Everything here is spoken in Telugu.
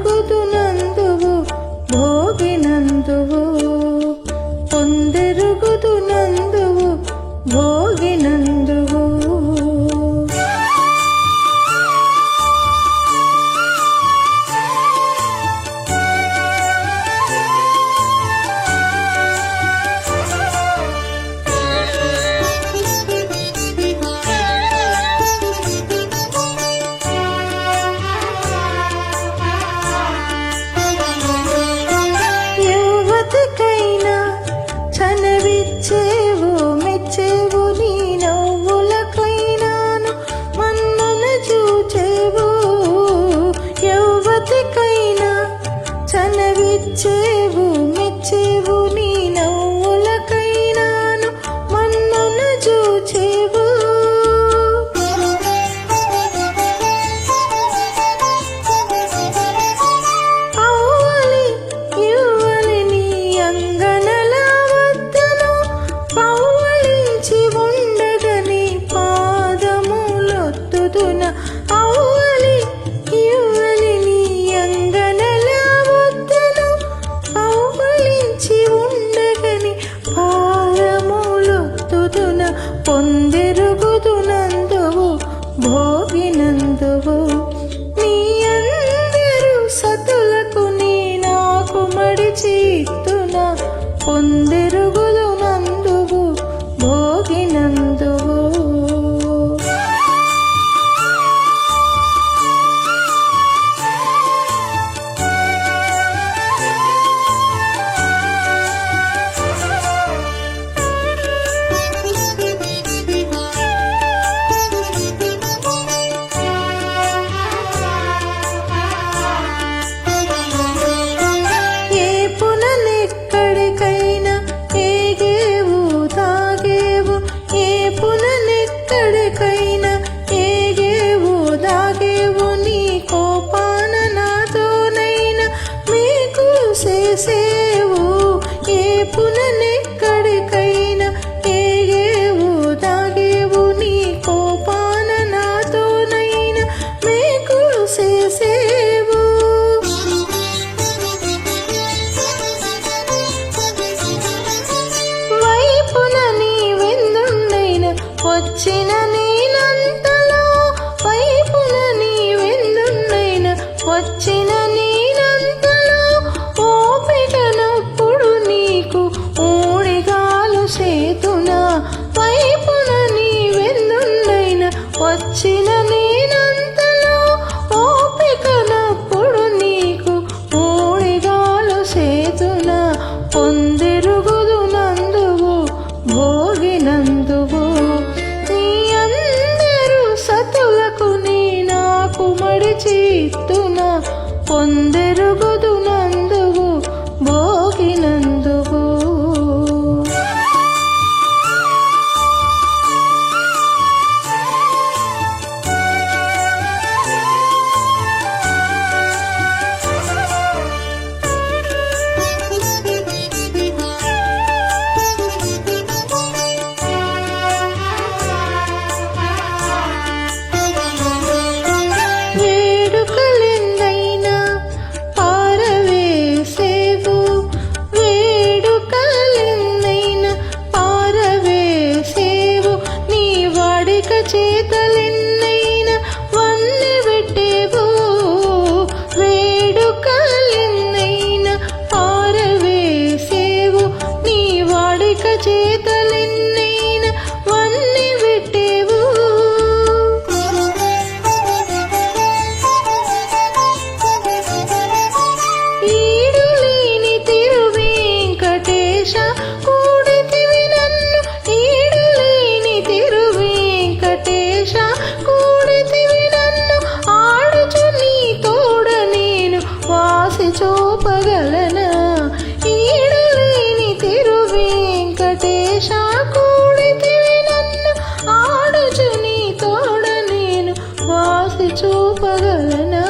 పొందెరుగుదునందువు భోగినందువు పొందెరుగుదునందువు భోగినందువు చనవిచ్చేవు మెచ్చేవు నీ నవ్వులకైనాను మన్నన చూచేవు యౌవతికైనా చనవిచ్చేవు మెచ్చేవు నీ నవ్వులకైనాను మన్నన చూచేవు అవ్వలి ఇవ్వలి నీ అంగనల ఉండగని పాదములొత్తుదున అవ్వలి ఇవ్వలి నీ అంగనల వద్దను అవ్వలించి ఉండగని పాదములొత్తుదున పొందెరుగుదునందువు భోగినందువు నీ అందరు సతులకు నీ నాకు మడిచి ఇత్తున పొందెరుగుదునందువు భోగినందువు ఏ పుననెక్కడికైనా ఏగేవు తాగేవు ఏ పుననెక్కడికైనా ఏగేవు దాగేవు నీ కోపాన నాతోనైనా మీకు చేసేవు ఏ పుననెక్కడికైనా ఏగేవు దాగేవు నీ కోపాన నాతోనైనా మీకు చేసేవు వైపున నీ వెందుండైన వచ్చిన నేనంతలో వైపున నీ వెందుండైన వచ్చిన నేనంతలో ఓపికనప్పుడు నీకు ఊడిగాలు సేతునా వైపున నీ వెందుండైన వచ్చిన నేనంతలో ఓపికనప్పుడు నీకు ఊడిగాలు సేతునా పొందెరుగుదునందువు భోగినందువు నీ అందరు సతులకు నీ నాకు మడిచి ఇత్తున పొందెరుగుదునందువు భోగినందువు వేడుకలెన్నైనా పారవేసేవు వేడుకలెన్నైనా పారవేసేవు నీ వాడిక చేతలెన్నైనా వన్నె పెట్టేవు వేడుకలెన్నైనా పారవేసేవు నీ వాడిక చేతలెన్నైనా వన్నె పెట్టేవు ఈడులేని తిరువేంకటేశ కూడితివి నన్ను ఈడులేని తిరువేంకటేశ కూడితివి నన్ను ఆడుచు నీ తోడ నేను వాసి చూపగలనా ఈడులేని తిరువేంకటేశ కూడితివి నన్ను ఆడుచు నీ తోడ నేను వాసి చూపగలనా